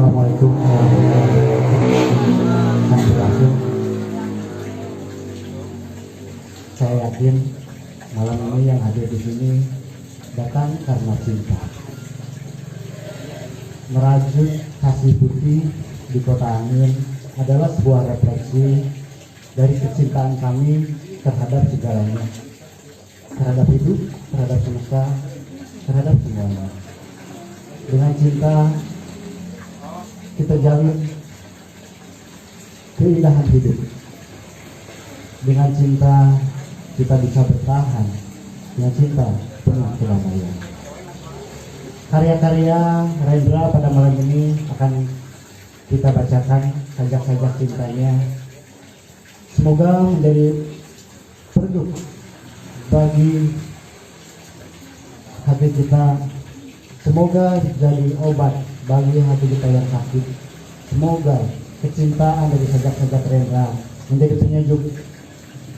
Assalamualaikum warahmatullahi wabarakatuh. Saya yakin malam ini yang hadir di sini datang karena cinta. Merajut kasih putih di Kota Angin adalah sebuah refleksi dari kecintaan kami terhadap segalanya, terhadap hidup, terhadap semesta, terhadap semuanya. Dengan cinta kita jalin keindahan hidup. Dengan cinta kita bisa bertahan. Dengan cinta penuh kedamaian. Karya-karya Rendra pada malam ini akan kita bacakan sajak-sajak cintanya. Semoga menjadi peredup bagi hati kita. Semoga jadi obat bagi hati kita yang sakit. Semoga kecintaan dari sajak-sajak Rendra menjadi penyejuk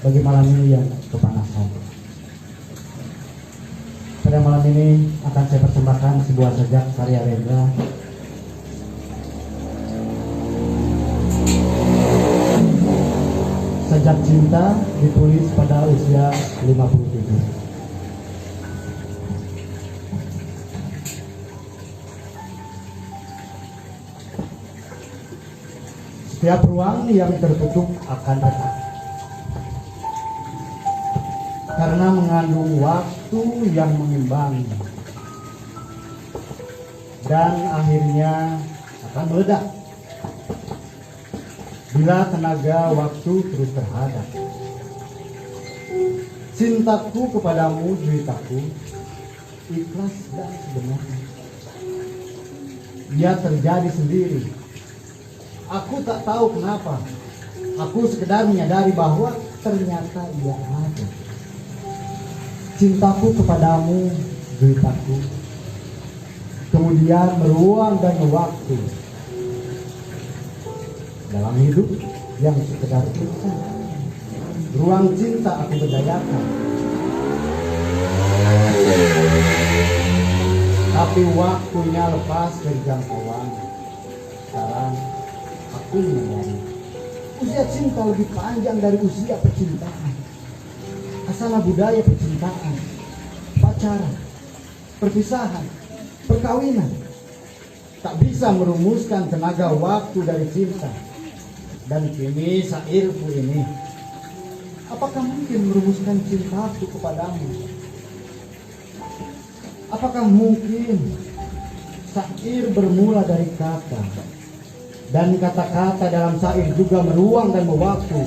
bagi malam ini yang kepanasan. Pada malam ini akan saya persembahkan sebuah sajak karya Rendra. Sajak cinta ditulis pada usia 57. Setiap ruang yang tertutup akan retak karena mengandung waktu yang mengimbangi dan akhirnya akan meledak bila tenaga waktu terus terhadap. Cintaku kepadamu, juitaku, ikhlas dan sebenarnya. Ia terjadi sendiri. Aku tak tahu kenapa. Aku sekedar menyadari bahwa ternyata ia ada. Cintaku kepadamu, juitaku, kemudian meruang dan waktu dalam hidup yang sekedar cinta. Ruang cinta aku berdayakan, tapi waktunya lepas dari jangkauan. Sekarang aku menyadari usia cinta lebih panjang dari usia percintaan. Asana budaya percintaan, pacaran, perpisahan, perkawinan tak bisa merumuskan tenaga waktu dari cinta. Dan kini syairku ini, apakah mungkin merumuskan cintaku kepadamu? Apakah mungkin syair bermula dari kata, dan kata-kata dalam syair juga meruang dan mewaktu,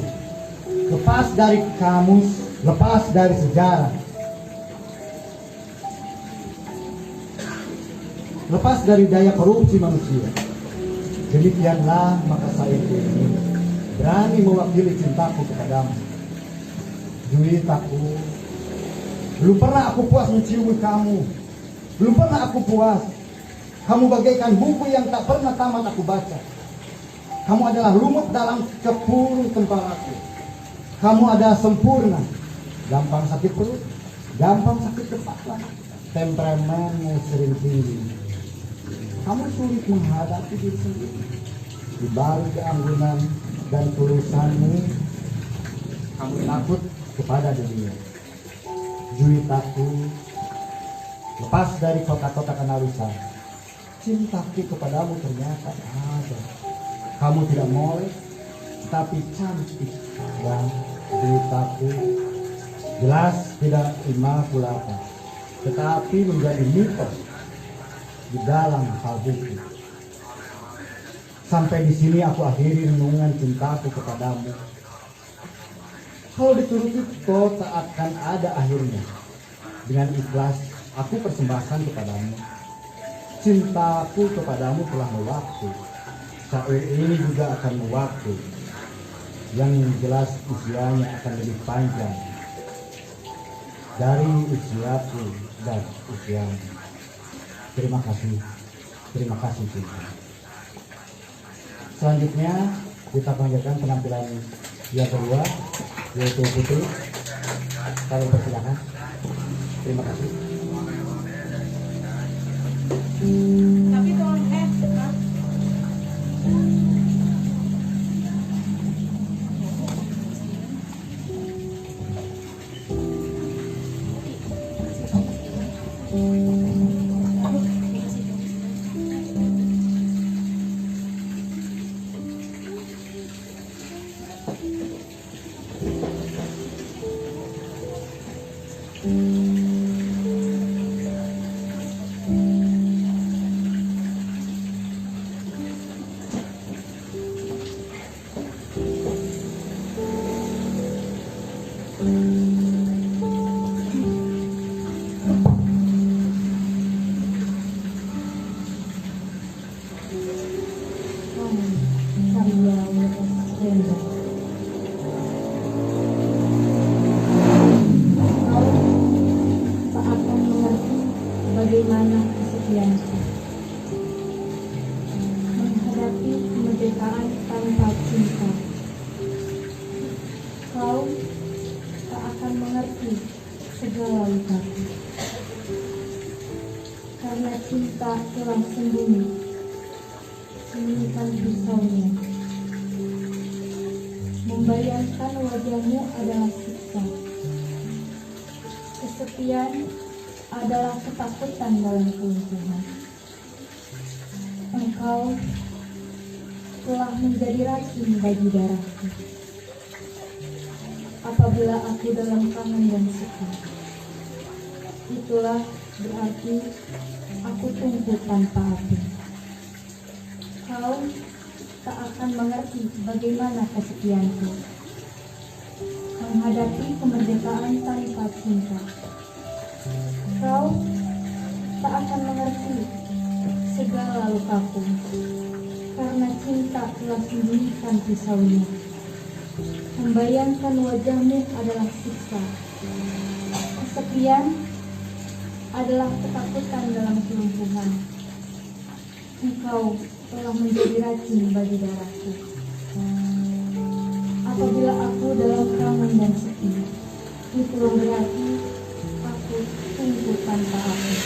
lepas dari kamus, lepas dari sejarah, lepas dari daya korupsi manusia. Demikianlah maka syairku ini berani mewakili cintaku kepadamu. Juitaku, belum pernah aku puas menciumi kamu. Belum pernah aku puas. Kamu bagaikan buku yang tak pernah tamat aku baca. Kamu adalah lumut dalam kepung temparaku. Kamu adalah sempurna. Gampang sakit perut, gampang sakit kepala. Temperamenmu sering tinggi. Kamu sulit menghadapi diri sendiri. Di balik keanggunan dan tulusanmu, kamu takut kepada dunia. Juitaku, lepas dari kota-kota kanalusan, cintaku kepadamu ternyata ada. Kamu tidak molek, tapi cantik. Dan juitaku jelas tidak imakulata, tetapi menjadi mitos di dalam hal itu. Sampai di sini aku akhiri renungan cintaku kepadamu. Kalau dituruti kau tak akan ada akhirnya. Dengan ikhlas aku persembahkan kepadamu. Cintaku kepadamu telah mewaktu. Syair ini juga akan mewaktu. Yang jelas usianya akan lebih panjang dari usiaku dan usiamu. Terima kasih cinta. Selanjutnya kita panggilkan penampilan yang kedua, yaitu Putri. Kami persilakan. Terima kasih. Tapi tolong karya Wenda. Kau tak akan mengerti bagaimana kesepianku menghadapi kemerdekaan tanpa cinta. Kau tak akan mengerti segala lukaku, karena cinta telah sembunyikan pisaunya. Membayangkan wajahmu adalah siksa. Kesepian adalah ketakutan dalam kelumpuhan. Engkau telah menjadi racun bagi darahku. Apabila aku dalam kangen dan sedih, itulah berarti aku tunggu tanpa api. Kau tak akan mengerti bagaimana kesepianku menghadapi kemerdekaan tanpa cinta. Kau tak akan mengerti segala lukaku, karena cinta telah sembunyikan pisaunya. Membayangkan wajahmu adalah siksa. Kesepian adalah ketakutan dalam kelumpuhan. Engkau telah menjadi racun bagi darahku. Apabila aku dalam kangen dan sedih, itulah berarti aku tunggu tanpa api.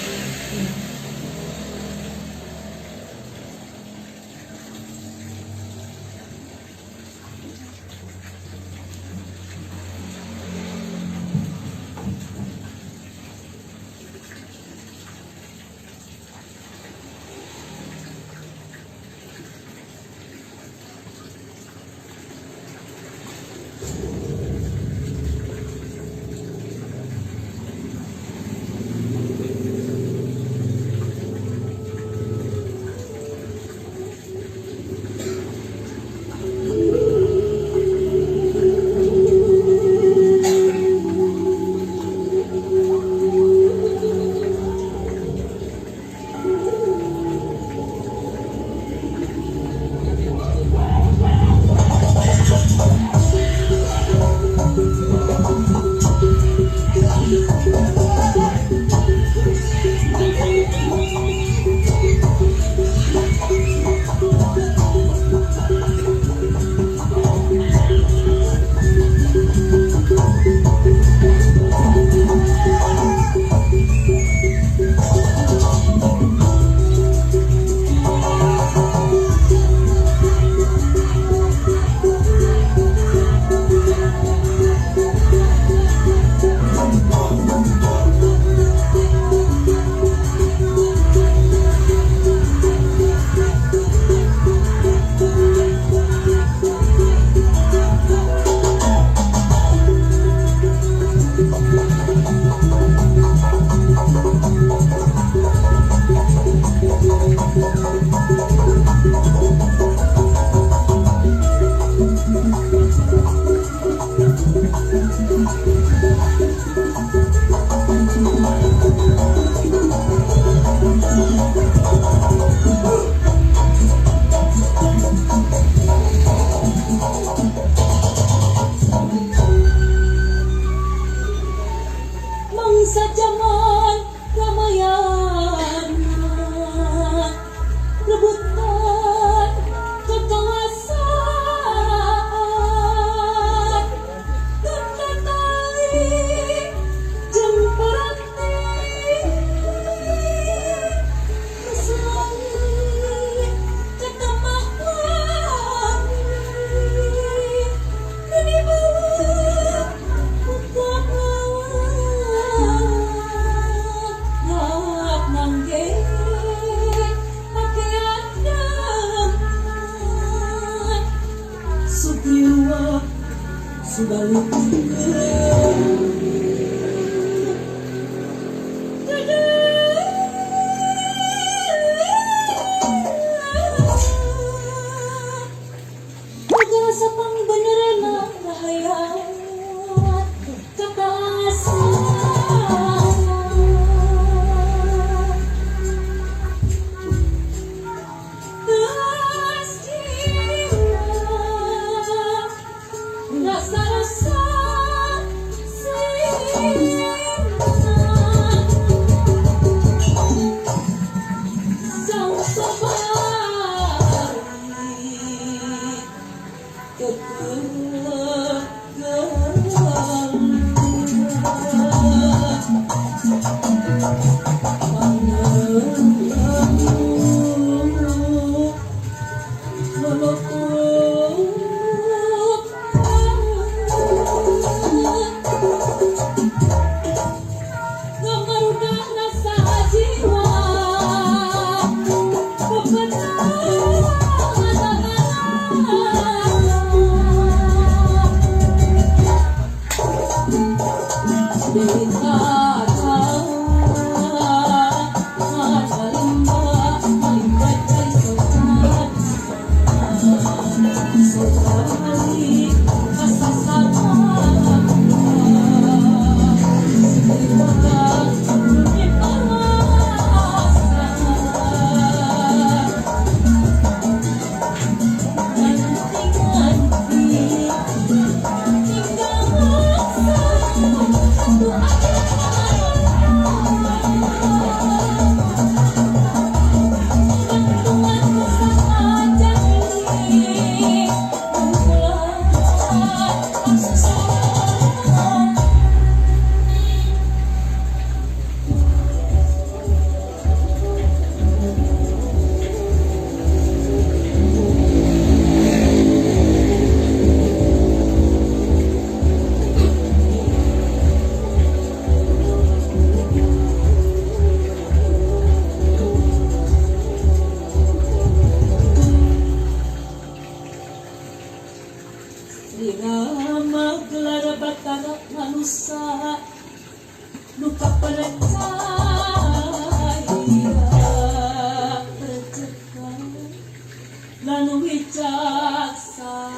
Lanu bijaksana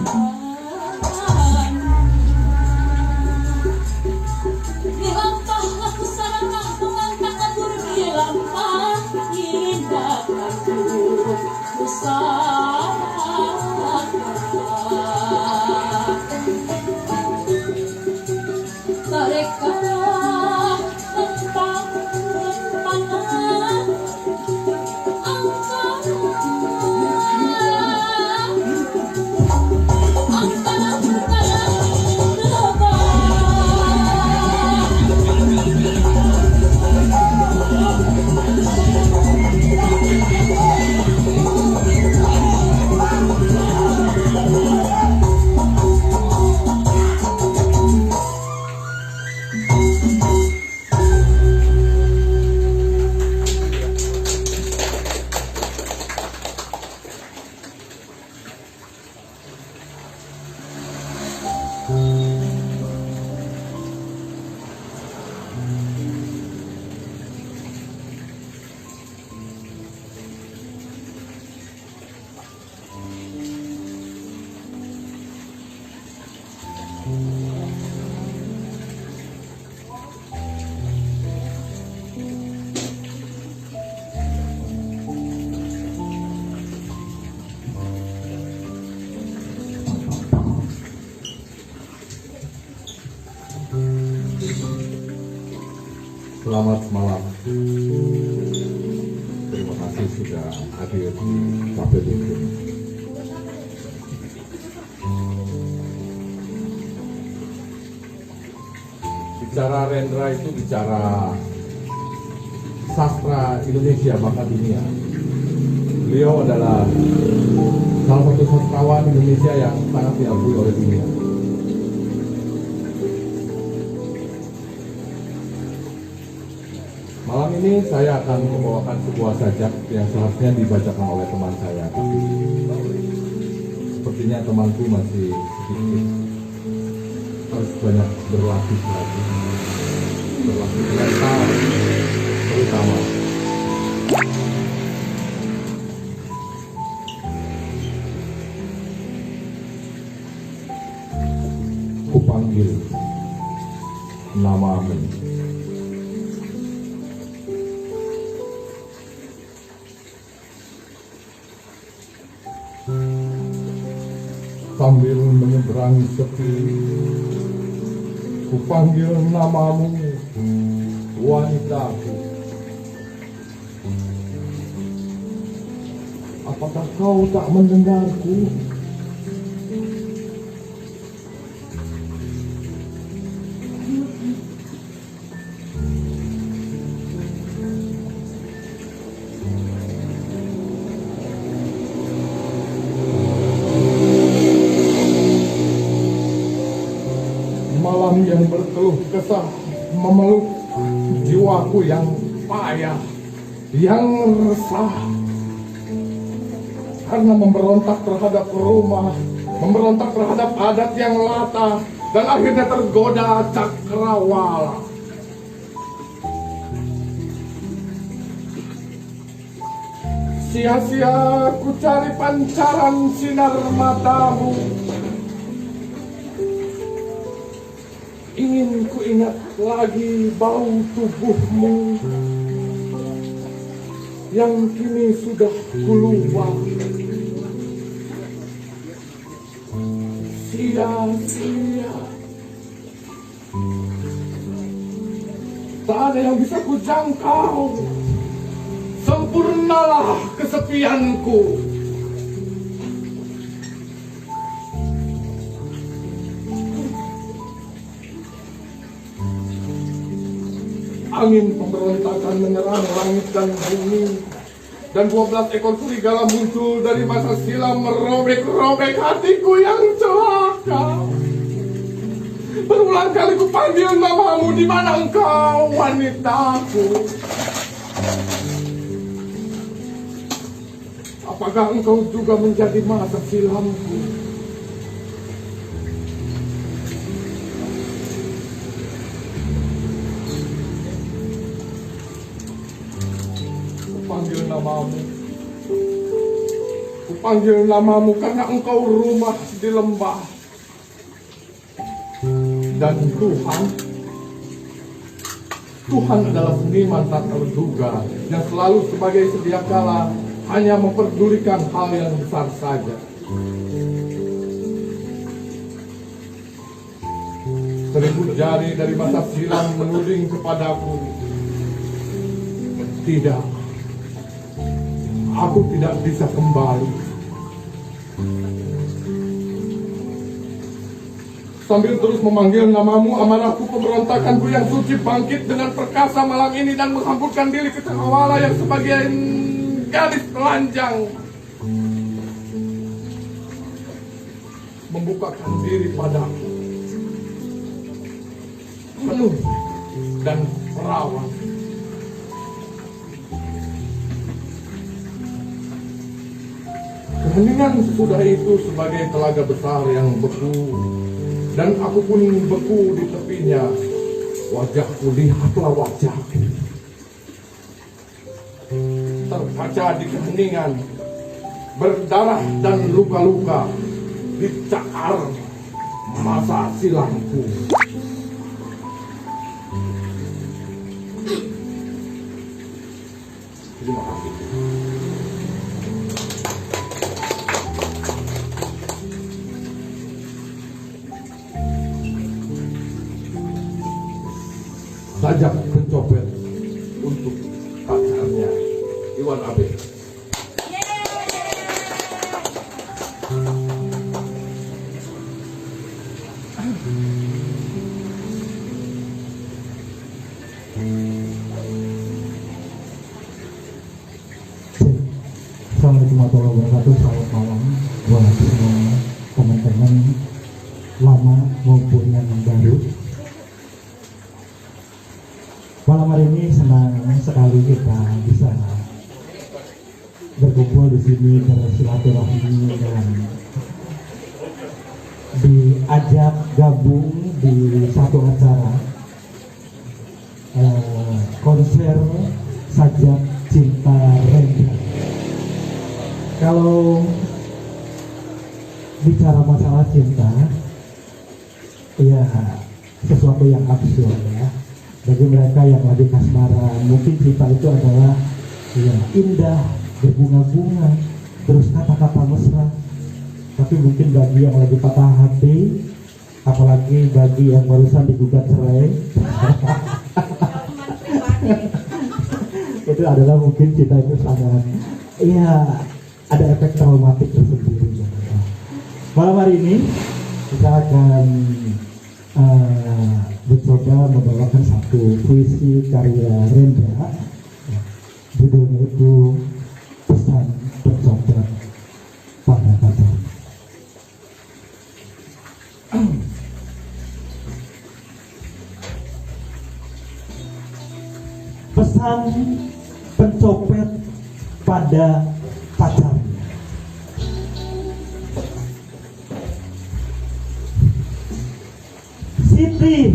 dilampah aku sarangah mengangkat kabur dilampah indah kabur usaha mereka tentang panah Selamat malam. Terima kasih sudah hadir di Cafe Dukun. Bicara Rendra itu bicara sastra Indonesia bahkan dunia. Beliau adalah salah satu sastrawan Indonesia yang sangat diakui oleh dunia. Malam ini saya akan membawakan sebuah sajak yang seharusnya dibacakan oleh teman saya, tapi sepertinya temanku masih sedikit, harus banyak berlatih lagi, berlatih mental terutama. Kupanggil namamu, sambil menyeberangi sepi, kupanggil namamu, wanitaku. Apakah kau tak mendengarku? Malam yang berkeluh kesah memeluk jiwaku yang payah, yang resah, karena memberontak terhadap rumah, memberontak terhadap adat yang latah, dan akhirnya tergoda cakrawala. Sia-sia ku cari pancaran sinar matamu, ingin ku ingat lagi bau tubuhmu yang kini sudah keluar. Sia-sia, tak ada yang bisa ku jangkau. Sempurnalah kesepianku. Angin pemberontakan menyerang langit dan bumi, dan 12 ekor serigala muncul dari masa silam merobek-robek hatiku yang celaka. Berulang kali ku panggil namamu, di mana engkau, wanitaku? Apakah engkau juga menjadi masa silamku? memanggil namamu karena engkau rumah di lembah. Dan Tuhan adalah seniman tak terduga yang selalu sebagai sedia kala hanya memperdulikan hal yang besar saja. Seribu jari dari masa silam menuding kepadaku. Tidak, aku tidak bisa kembali. Sambil terus memanggil namamu, amarahku, pemberontakanku yang suci bangkit dengan perkasa malam ini dan menghampurkan diri ke cakrawala yang sebagai gadis telanjang. Membukakan diri padaku. Penuh dan perawan. Keheningan sesudah itu sebagai telaga besar yang beku. Dan aku pun beku di tepinya. Wajahku, lihatlah wajahku. Terkaca di keheningan. Berdarah dan luka-luka. Dicakar masa silamku. Terima kasih. Sajak pencopet untuk pacarnya Iwan Abe. Assalamualaikum warahmatullahi wabarakatuh. Selamat malam buat semua teman-teman lama maupun yang baru. Malam hari ini senang sekali kita bisa berkumpul di sini bersilaturahmi dan diajak gabung di satu acara konser Sajak Cinta Rendra. Kalau bicara masalah cinta, ya sesuatu yang absurd ya. Bagi mereka yang lagi kasmaran, mungkin cinta itu adalah ya indah, berbunga-bunga, terus kata-kata mesra. Tapi mungkin bagi yang lagi patah hati, apalagi bagi yang barusan digugat cerai, itu adalah mungkin cinta itu sangat, ya ada efek traumatik tersendiri. Malam hari ini kita akan mencoba membawakan satu puisi karya Rendra. Judulnya itu Pesan Pencopet Pada Pacar. Pesan pencopet pada pacarnya. Siti,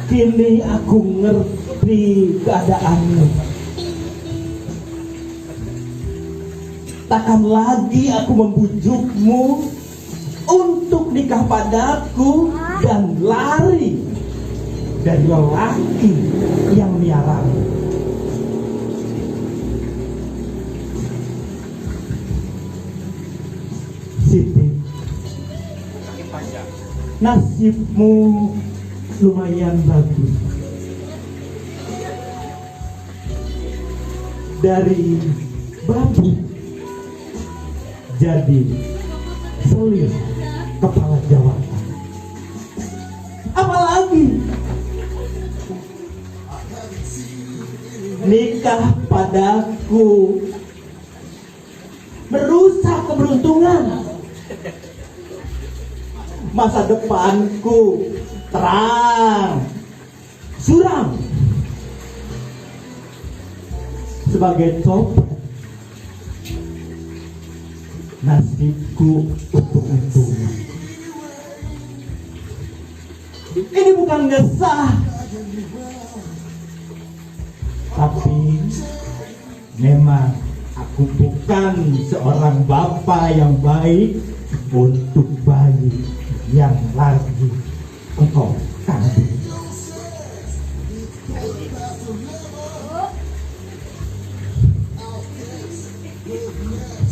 kini aku ngerti keadaanmu. Takkan lagi aku membujukmu untuk nikah padaku dan lari dari lelaki yang miaramu. Siti, nasibmu lumayan bagus. Dari babu jadi selir kepala jawatan. Apalagi nikah padaku merusak keberuntungan. Masa depanku terang suram. Sebagai copet, nasibku untung-untungan. Ini bukan ngesah, tapi memang aku bukan seorang bapak yang baik untuk bayi yang lagi engkau kandung.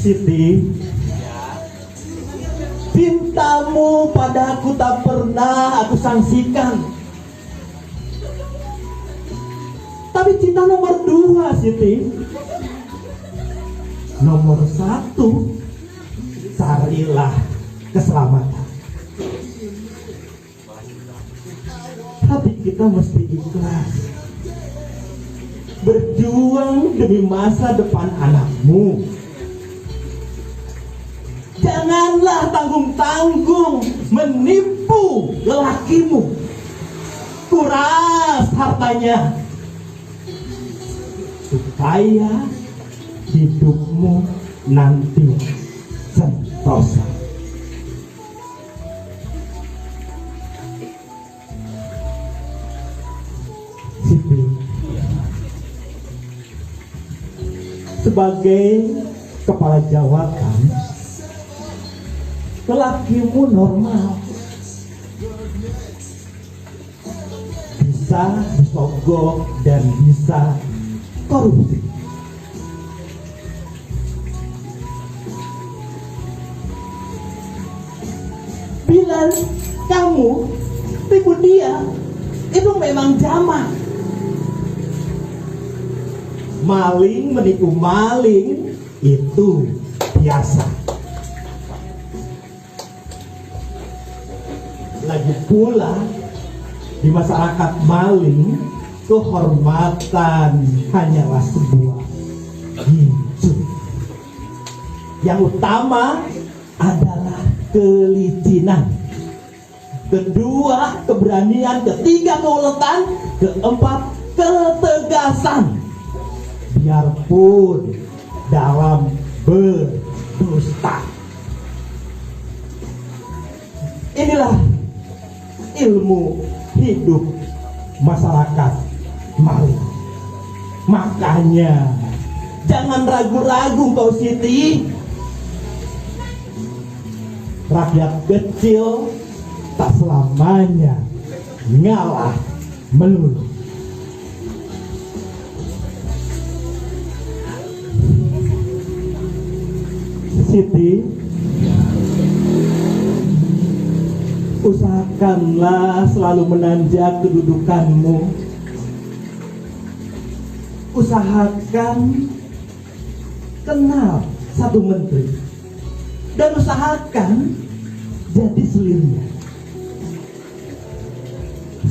Siti, cintamu padaku tak pernah aku sangsikan. Tapi cinta nomor 2, Siti. Nomor 1, carilah keselamatan. Tapi kita mesti ikhlas, berjuang demi masa depan anakmu. Janganlah tanggung-tanggung menipu lelakimu, kuras hartanya, supaya hidupmu nanti sentosa. Siti, sebagai kepala jawatan, lelakimu normal, bisa disogok dan bisa korupsi. Bila kamu tipu dia, itu memang jamak. Maling menipu maling itu biasa. Lagi pula di masyarakat maling, kehormatan hanyalah sebuah gincu. Yang utama adalah kelicinan, kedua keberanian, ketiga keuletan, keempat ketegasan. Biarpun dalam berdusta. Inilah ilmu hidup masyarakat maling. Makanya jangan ragu-ragu kau Siti. Rakyat kecil tak selamanya ngalah melulu. Siti, usahakanlah selalu menanjak kedudukanmu. Usahakan kenal satu menteri dan usahakan jadi selirnya.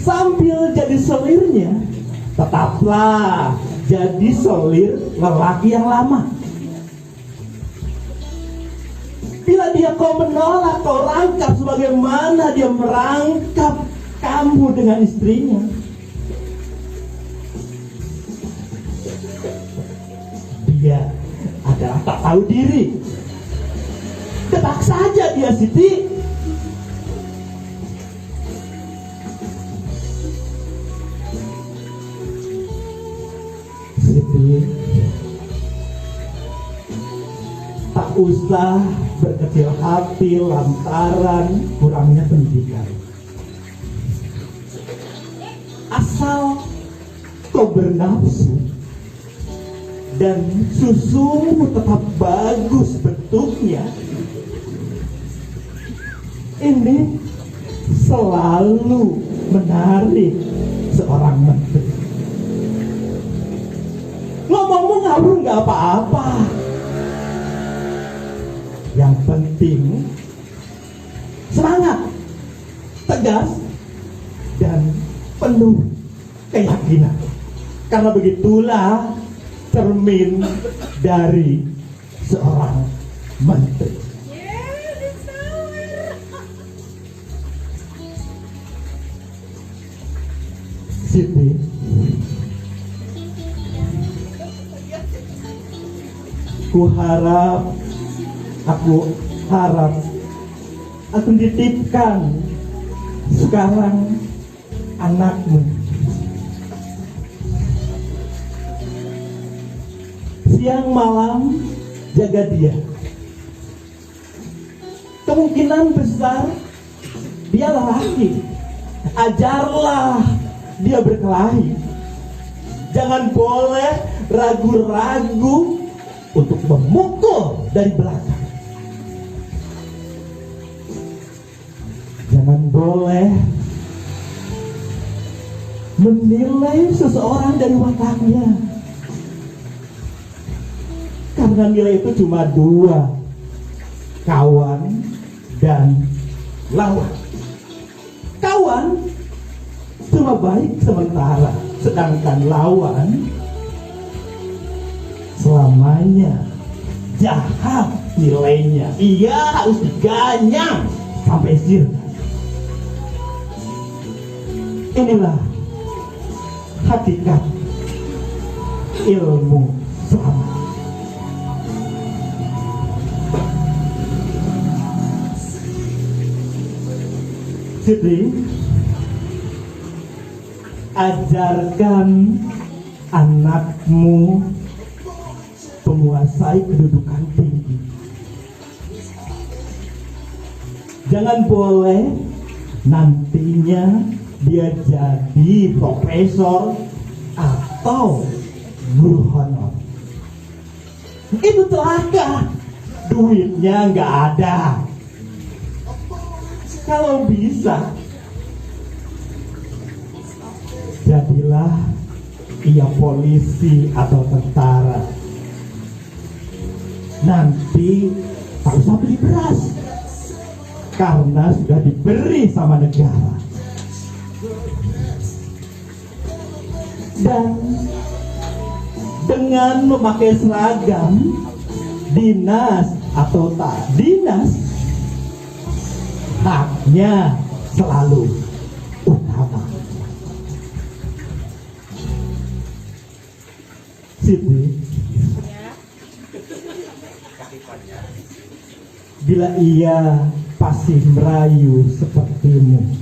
Sambil jadi selirnya, tetaplah jadi selir lelaki yang lama. Bila dia kau menolak, kau rangkap sebagaimana dia merangkap kamu dengan istrinya. Dia adalah tak tahu diri. Detak saja dia Siti. Siti, tak usah berkecil hati lantaran kurangnya pendidikan. Asal kau bernafsu dan susumu tetap bagus bentuknya, ini selalu menarik seorang menteri. Ngomongmu ngawur nggak apa-apa. Yang penting semangat, tegas, dan penuh keyakinan. Karena begitulah cermin dari seorang menteri. Siti, aku harap aku titipkan sekarang anakmu. siang malam jaga dia. Kemungkinan besar dia lelaki. Ajarlah dia berkelahi. Jangan boleh ragu-ragu untuk memukul dari belakang. Jangan boleh menilai seseorang dari wataknya. Karena nilai itu cuma dua, kawan dan lawan. Kawan cuma baik sementara, sedangkan lawan selamanya jahat nilainya. Ia harus diganyang sampai sirna. Inilah hakikat ilmu selamat. Jadi, ajarkan anakmu menguasai kedudukan tinggi. Jangan boleh nantinya dia jadi profesor atau guru honor. Itu celaka, duitnya nggak ada. Kalau bisa, jadilah ia polisi atau tentara. Nanti tak usah beli beras, karena sudah diberi sama negara. Dan dengan memakai seragam dinas atau tak dinas, haknya selalu utama. Siti, bila ia pasti merayu sepertimu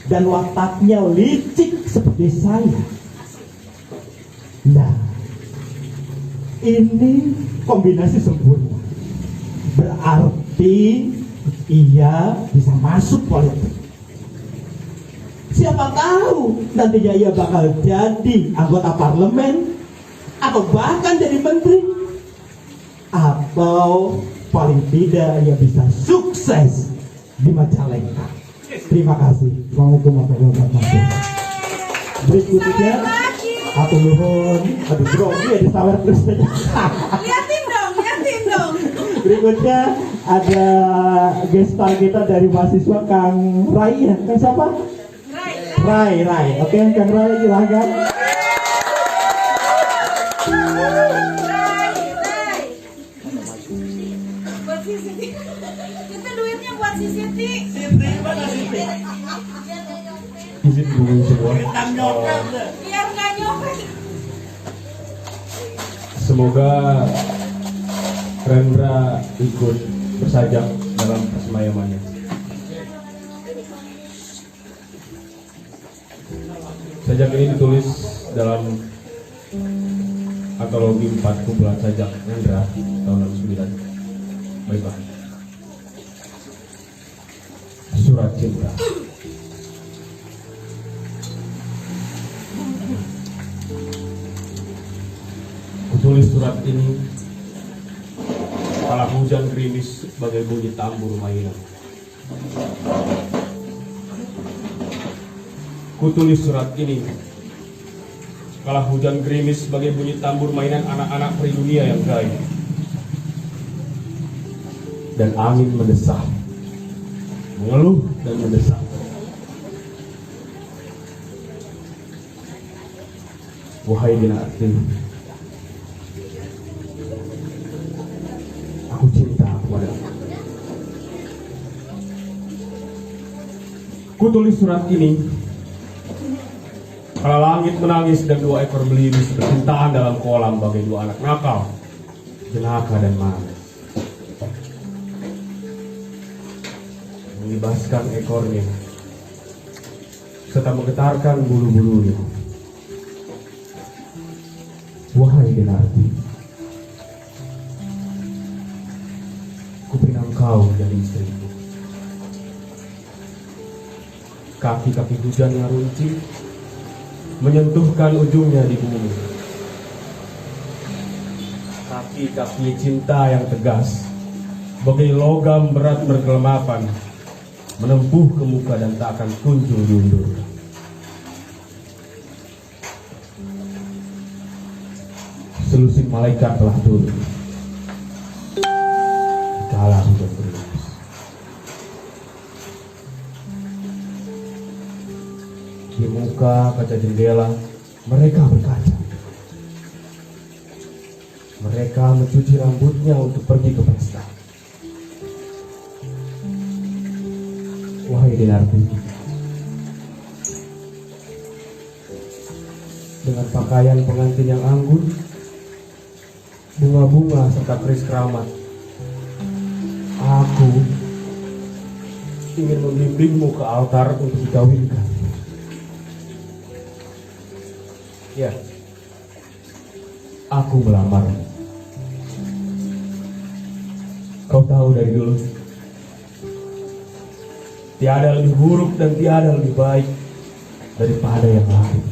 dan wataknya licik seperti saya, nah ini kombinasi sempurna. Berarti ia bisa masuk politik. Siapa tahu nantinya ia bakal jadi anggota parlemen atau bahkan jadi menteri, atau paling tidak ia bisa sukses di Majalengka. Terima kasih. Assalamualaikum warahmatullahi wabarakatuh. Berikutnya atau nuhun, aduh grogi ya disawer terus saja. Liatin dong. Berikutnya ada gestar kita dari mahasiswa Kang Rai ya. Kang siapa? Rai. Oke, Kang Rai silahkan. Buat si Siti. Itu duitnya buat si Siti. Siti mana Siti? Izin dulu semua. Biar nggak nyopet. Semoga Rendra ikut bersajak dalam persemayamannya. Sajak ini ditulis dalam antologi 4 kumpulan sajak Rendra tahun 69. Baiklah. Surat cinta. Kutulis surat ini kala hujan gerimis bagai bunyi tambur mainan. Kutulis surat ini kala hujan gerimis sebagai bunyi tambur mainan anak-anak peri dunia yang gaib. Dan angin mendesah, mengeluh dan mendesak. Wahai dinasti, aku cinta kepadamu. Kutulis surat ini kala langit menangis dan 2 ekor belimbing bercintaan dalam kolam bagai 2 anak nakal, jenaka dan manis. Mengibaskan ekornya serta menggetarkan bulu-bulunya. Wahai Denarti, engkau jadi istriku. Kaki-kaki hujan yang runcing menyentuhkan ujungnya di bumi. Kaki-kaki cinta yang tegas bagai logam berat berkelemapan menempuh ke muka dan tak akan kunjung diundur. Selusin malaikat telah turun. Kala hujan berimbas. Di muka kaca jendela mereka berkaca. Mereka mencuci rambutnya untuk pergi ke pesta. Wahai Denarti, dengan pakaian pengantin yang anggun, bunga-bunga serta keris keramat, aku ingin membimbingmu ke altar untuk dikawinkan. Ya, aku melamarmu. Kau tahu dari dulu, tiada lebih buruk dan tiada lebih baik daripada yang lain.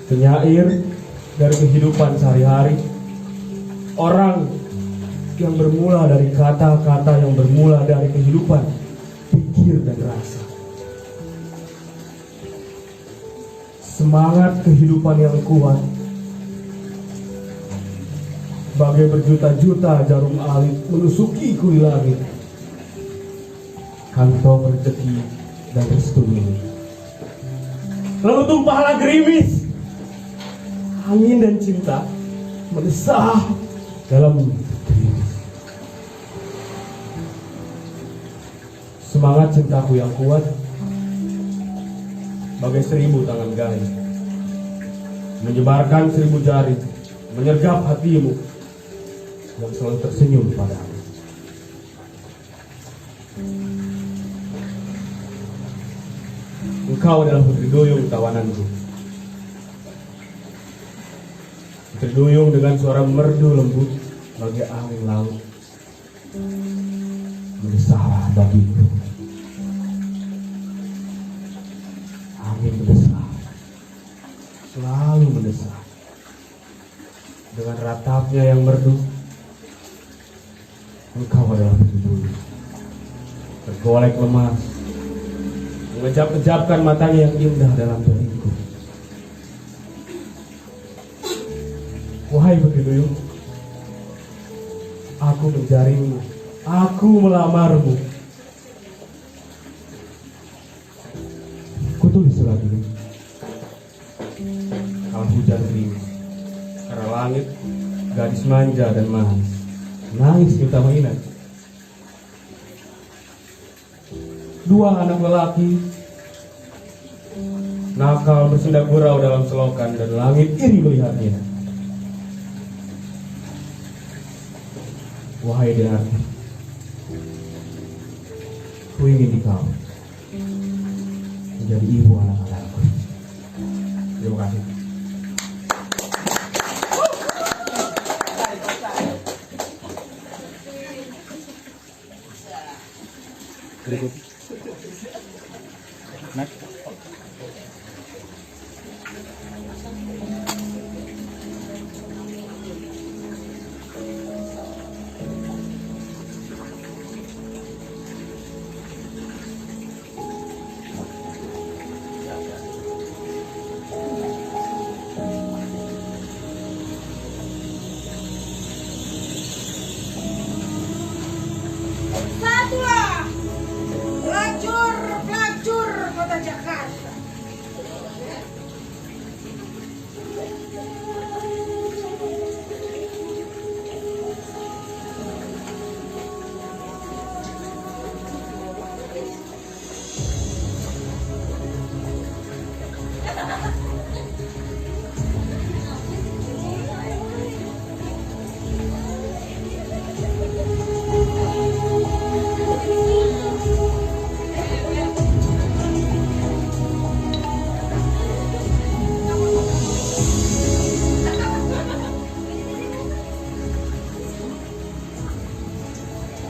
Penyair dari kehidupan sehari-hari, orang yang bermula dari kata-kata yang bermula dari kehidupan, pikir dan rasa. Semangat kehidupan yang kuat, bagai berjuta-juta jarum alit menusuki kuil langit, kantong rezeki dan restu ini. Lalu tumpahlah gerimis, angin dan cinta mendesah dalam gerimis. Semangat cintaku yang kuat bagai 1000 tangan gaib, menyebarkan 1000 jari, menyergap hatimu yang selalu tersenyum padamu. Engkau adalah putri duyung tawananku. Putri duyung dengan suara merdu lembut bagai angin laut. Mendesah bagiku. Angin mendesah, selalu mendesah. Dengan ratapnya yang merdu, engkau adalah putri duyung. Tergolek lemas, mengejap-ejapkan matanya yang indah dalam diriku. Wahai putri duyung, aku menjaringmu, aku melamarmu. Kutulis surat ini. Kalau hujan gerimis, karena langit gadis manja dan manis, nangis minta mainan. Dua anak lelaki nakal bersendak gurau dalam selokan dan langit iri melihatnya. Wahai Denarti, ku ingin dikau menjadi ibu anak-anakku. Terima kasih. Berikut. Next. Satulah pelacur kota Jakarta.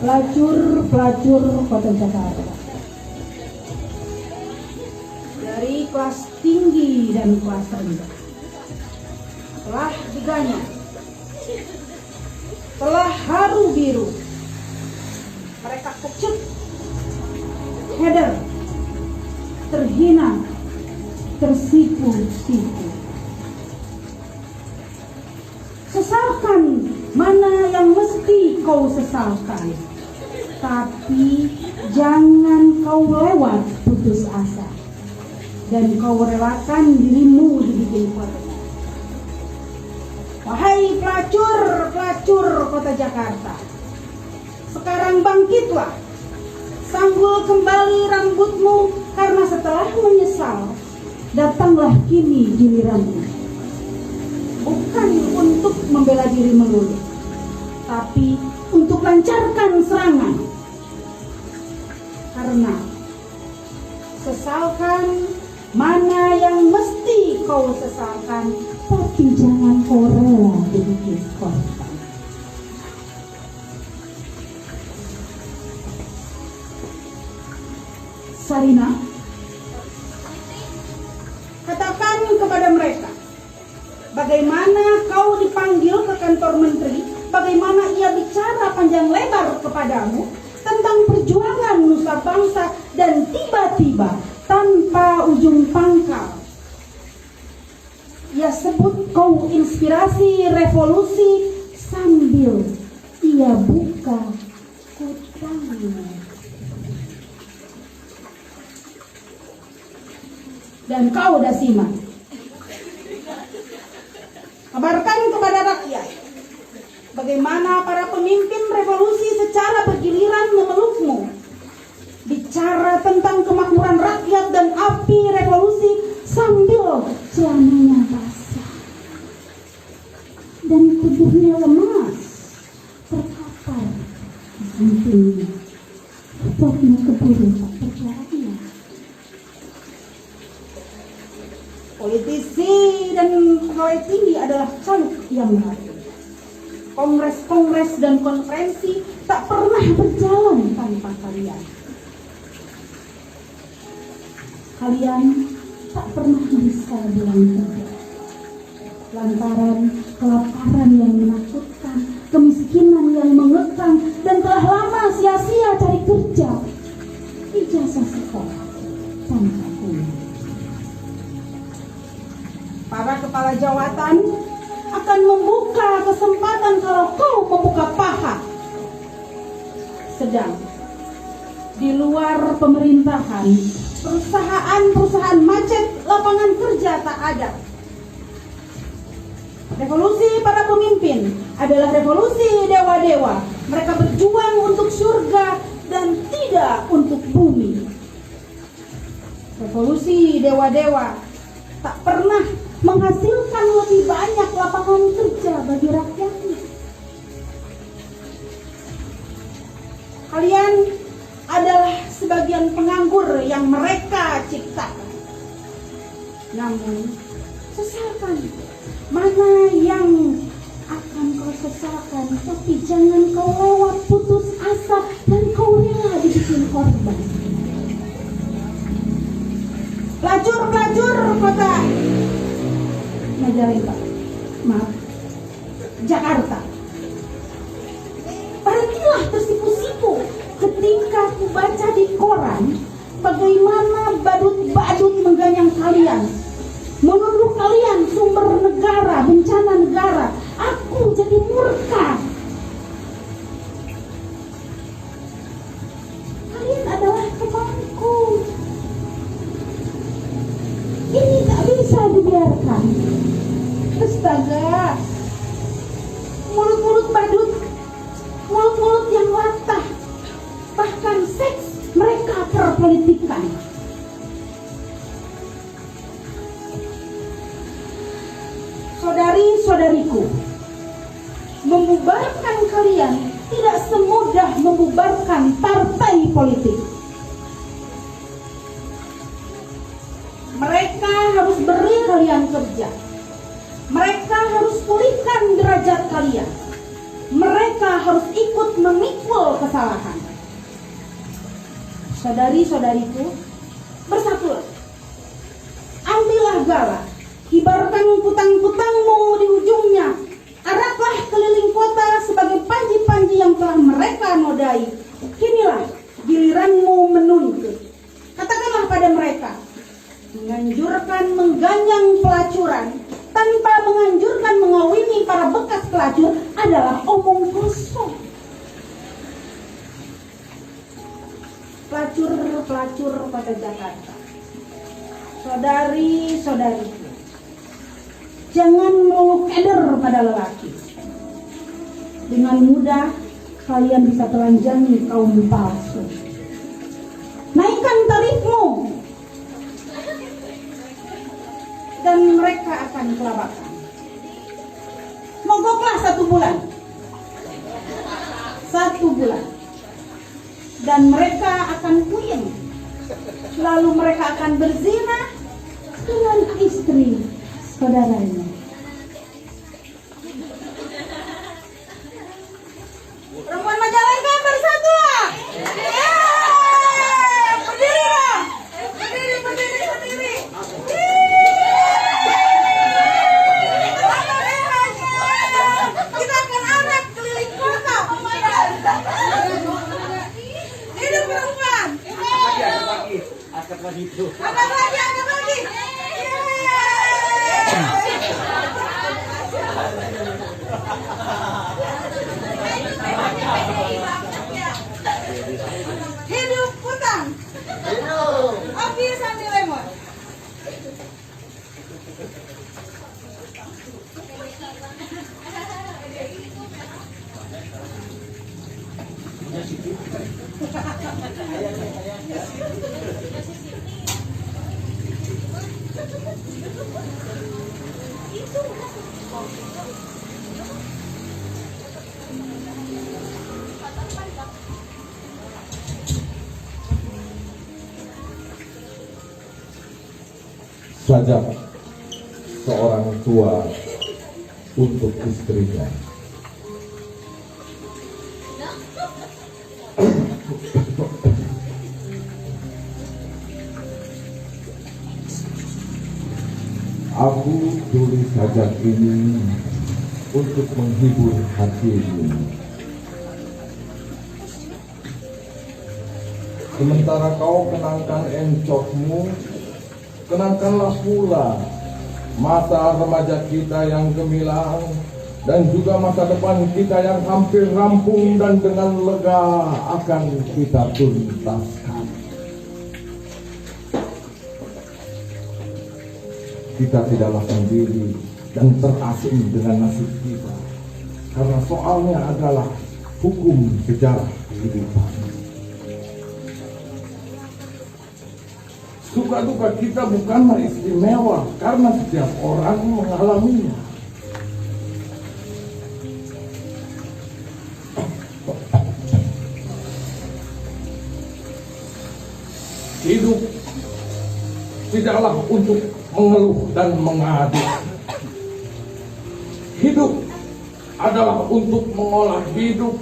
pelacur Kota Jakarta. Dari kelas tinggi dan kelas rendah. Telah diganya, telah haru biru, mereka kecut, heder, terhina, tersipu-sipu. Sesalkan mana yang mesti kau sesalkan, tapi jangan kau lewat putus asa dan kau relakan dirimu dibikin kotor. Wahai pelacur Kota Jakarta, sekarang bangkitlah, sanggul kembali rambutmu, karena setelah menyesal, datanglah kini giliranmu. Bukan untuk membela diri melulu, tapi untuk lancarkan serangan. Karena sesalkan mana yang mesti kau sesalkan, tapi jangan kau rela dibikin korban. Sarina, katakan kepada mereka, bagaimana kau dipanggil ke kantor menteri, bagaimana ia bicara panjang lebar kepadamu tentang perjuangan nusa bangsa, dan tiba-tiba tanpa ujung pangkal ia sebut kau inspirasi revolusi sambil ia buka kutangnya. Dan kau Dasima, kabarkan kepada rakyat bagaimana para pemimpin revolusi secara bergiliran memelukmu, bicara tentang kemakmuran rakyat dan api revolusi sambil celananya basah dan tubuhnya lemas terkapar di sampingnya. Buatnya keburu tak percaya. Politisi dan pegawai tinggi adalah caluk yang berarti. Kongres-kongres dan konferensi tak pernah berjalan tanpa kalian. Kalian tak pernah bisa bilang tidak. Lantaran kelaparan yang menakutkan, kemiskinan yang mengekang, dan telah lama sia-sia cari kerja, ijazah sekolah tanpa guna. Para kepala jawatan akan membuka kesempatan kalau kau membuka paha. Sedang di luar pemerintahan, perusahaan macet, lapangan kerja tak ada. Revolusi para pemimpin adalah revolusi dewa-dewa. Mereka berjuang untuk surga dan tidak untuk bumi. Revolusi dewa-dewa tak pernah menghasilkan lebih banyak lapangan kerja bagi rakyatnya. Kalian adalah sebagian penganggur yang mereka ciptakan. Namun, sesalkan mana yang akan kau sesalkan, tapi jangan kau lewat putus asa dan kau rela dibikin korban. Pelacur Kota Jakarta, berhentilah tersipu-sipu ketika ku baca di koran bagaimana badut-badut mengganyang kalian, menuduh kalian sumber negara, bencana negara. Aku jadi murka. Kalian adalah temanku. Ini tak bisa dibiarkan. Astaga, mulut-mulut badut, mulut-mulut yang latah, bahkan seks mereka perpolitikan. Saudari-saudariku, membubarkan kalian tidak semudah membubarkan partai politik. Mereka harus beri kalian kerja. Mereka harus pulihkan derajat kalian. mereka harus ikut memikul kesalahan. Saudari-saudariku, bersatulah. Ambillah gala, kibarkan putang-putangmu di ujungnya. Araklah keliling kota sebagai panji-panji yang telah mereka nodai. Kinilah giliranmu menuntut. Katakanlah pada mereka, menganjurkan mengganyang pelacuran tanpa menganjurkan mengawini para bekas pelacur adalah omong kosong. Pelacur-pelacur pada Jakarta, saudari-saudariku, jangan melulu keder pada lelaki. Dengan mudah kalian bisa telanjangi kaum palsu. Naikkan tarifmu dan mereka akan kelabakan. Mogoklah 1 bulan. 1 bulan. Dan mereka akan puyeng. Lalu mereka akan berzina dengan istri saudaranya. Perempuan Majalengka bersatulah. Berdirilah. Berdiri. Kita akan arak keliling kota. Hidup perempuan. Angkat lagi. Hidup putang. Api sambil lemon. Sajak seorang tua untuk istrinya. Aku tulis sajak ini untuk menghibur hatimu. Sementara kau kenangkan encokmu, kenangkanlah pula masa remaja kita yang gemilang dan juga masa depan kita yang hampir rampung dan dengan lega akan kita tuntaskan. Kita tidaklah sendiri dan terasing dengan nasib kita, karena soalnya adalah hukum sejarah kehidupan. Suka duka kita bukanlah istimewa karena setiap orang mengalaminya. Hidup tidaklah untuk mengeluh dan mengadu. Hidup adalah untuk mengolah hidup,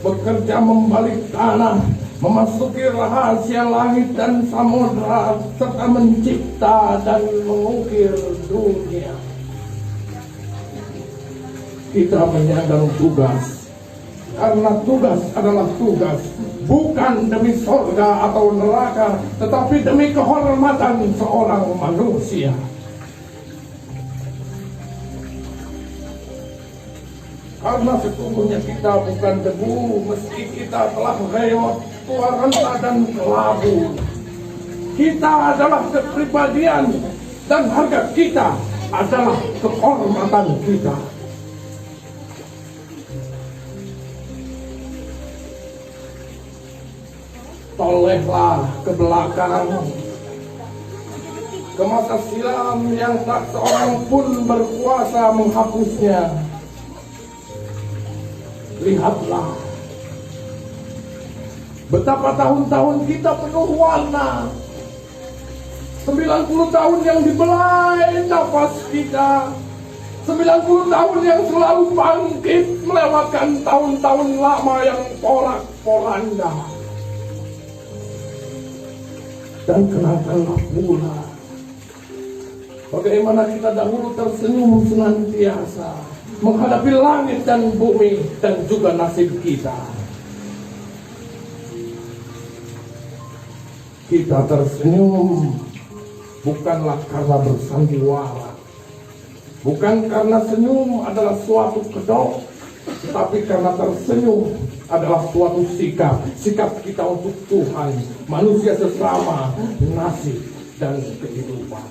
bekerja membalik tanah, memasuki rahasia langit dan samudra, serta mencipta dan mengukir dunia. Kita menyandang tugas, karena tugas adalah tugas, bukan demi surga atau neraka, tetapi demi kehormatan seorang manusia. Karena sesungguhnya kita bukan debu, meski kita telah lewat tua renta dan kelabu. Kita adalah kepribadian, dan harga kita adalah kehormatan kita. Tolehlah ke belakang, ke masa silam yang tak seorang pun berkuasa menghapusnya. Lihatlah betapa tahun-tahun kita penuh warna. 90 tahun yang dibelai nafas kita, 90 tahun yang selalu bangkit melewatkan tahun-tahun lama yang porak-poranda. Dan kenangkanlah pula bagaimana kita dahulu tersenyum senantiasa menghadapi langit dan bumi dan juga nasib kita. Kita tersenyum bukanlah karena bersandiwara, bukan karena senyum adalah suatu kedok, tapi karena tersenyum adalah suatu sikap kita untuk Tuhan, manusia sesama, nasib dan kehidupan.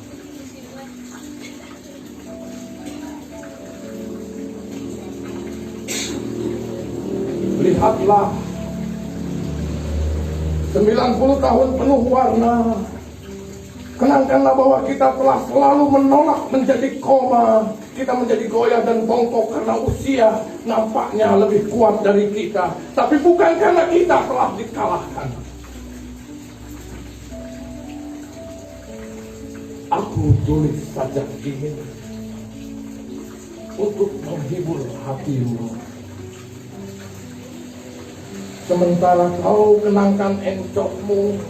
Lihatlah 90 tahun penuh warna. Kenangkanlah bahwa kita telah selalu menolak menjadi koma. Kita menjadi goyah dan bongkok karena usia nampaknya lebih kuat dari kita. Tapi bukan karena kita telah dikalahkan. Aku tulis saja ini untuk menghibur hatimu. Sementara kau kenangkan encokmu,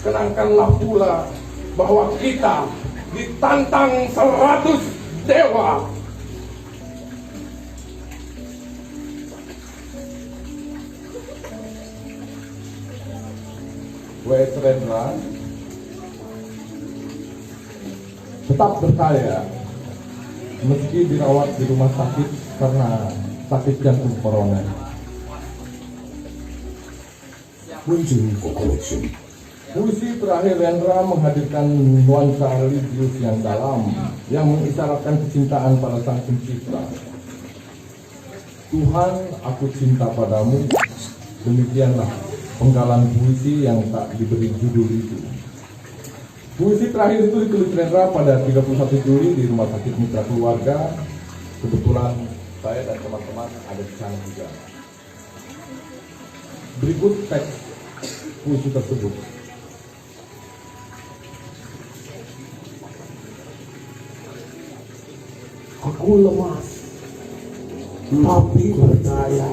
kenangkanlah pula bahwa kita ditantang 100 dewa. Wes Rendra, tetap berkaya meski dirawat di rumah sakit karena sakit jantung corona. Puisi terakhir Rendra menghadirkan nuansa religius yang dalam yang mengisyaratkan kecintaan pada Sang Pencipta. Tuhan, aku cinta padamu. Demikianlah penggalan puisi yang tak diberi judul itu. Puisi terakhir itu ditulis Rendra pada 31 Juli di Rumah Sakit Mitra Keluarga. Kebetulan saya dan teman-teman ada di sana juga. Berikut teks puisi tersebut. Aku lemas, tapi berdaya.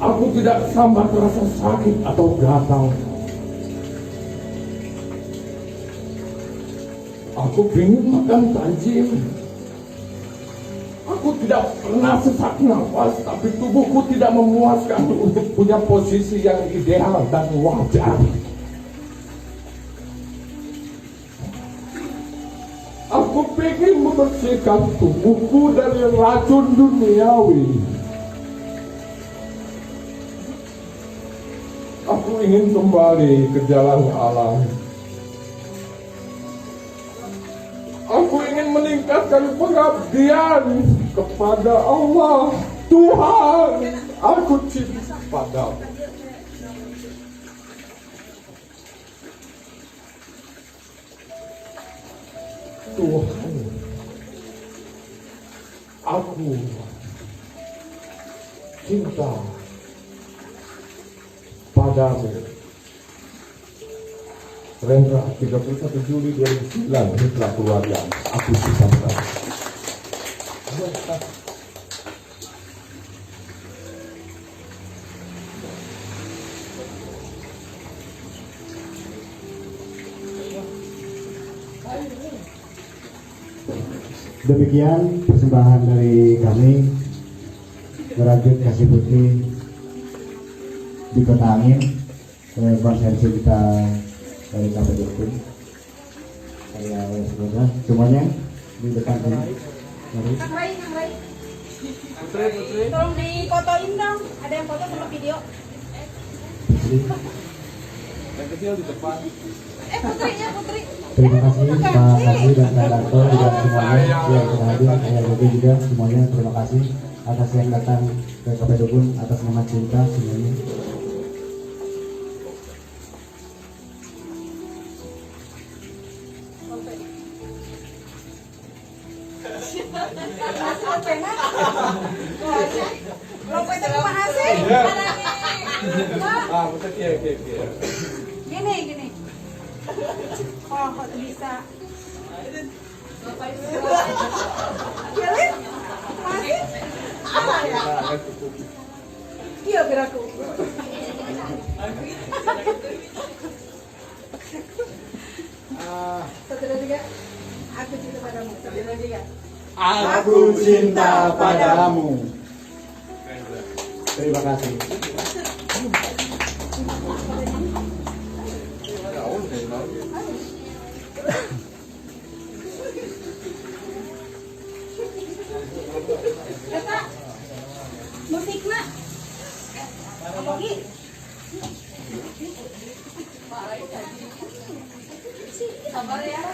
Aku tidak sambat rasa sakit atau gatal. Aku ingin makan tajim. Aku tidak pernah sesak nafas, tapi tubuhku tidak memuaskan untuk punya posisi yang ideal dan wajar. Aku ingin membersihkan tubuhku dari racun duniawi. Aku ingin kembali ke jalan alam. Aku ingin meningkatkan pengabdian kepada Allah. Tuhan, aku cinta padamu. Tuhan, aku cinta padamu. Rendra, 31 Juli 2009, Mitra Keluarga, aku cinta padamu. Demikian persembahan dari kami Merajut Kasih Putri di Kota Angin, konsensi kita dari KP Dukun. Saya semoga semuanya di depan ini. Kang Rai. Putri. Tolong difotoin dong. Ada yang foto sama video. Yang kecil di depan. Putrinya, Putri. Terima kasih Pak Kasih dan Pak Darto juga semuanya yang sudah hadir, saya Bobi juga semuanya terima kasih atas yang datang ke KP Dukun atas nama cinta semuanya. Lompetnya kemana sih? Ah, betul, iya. Gini. Oh, kok bisa? Ya, Lin? Masih? Apa ya? Iya, biraku. Satu, dua, tiga. Aku cinta padamu. Satu, dua, tiga. Aku cinta padamu. Terima kasih. Kata musiknya apa lagi? Sabar ya.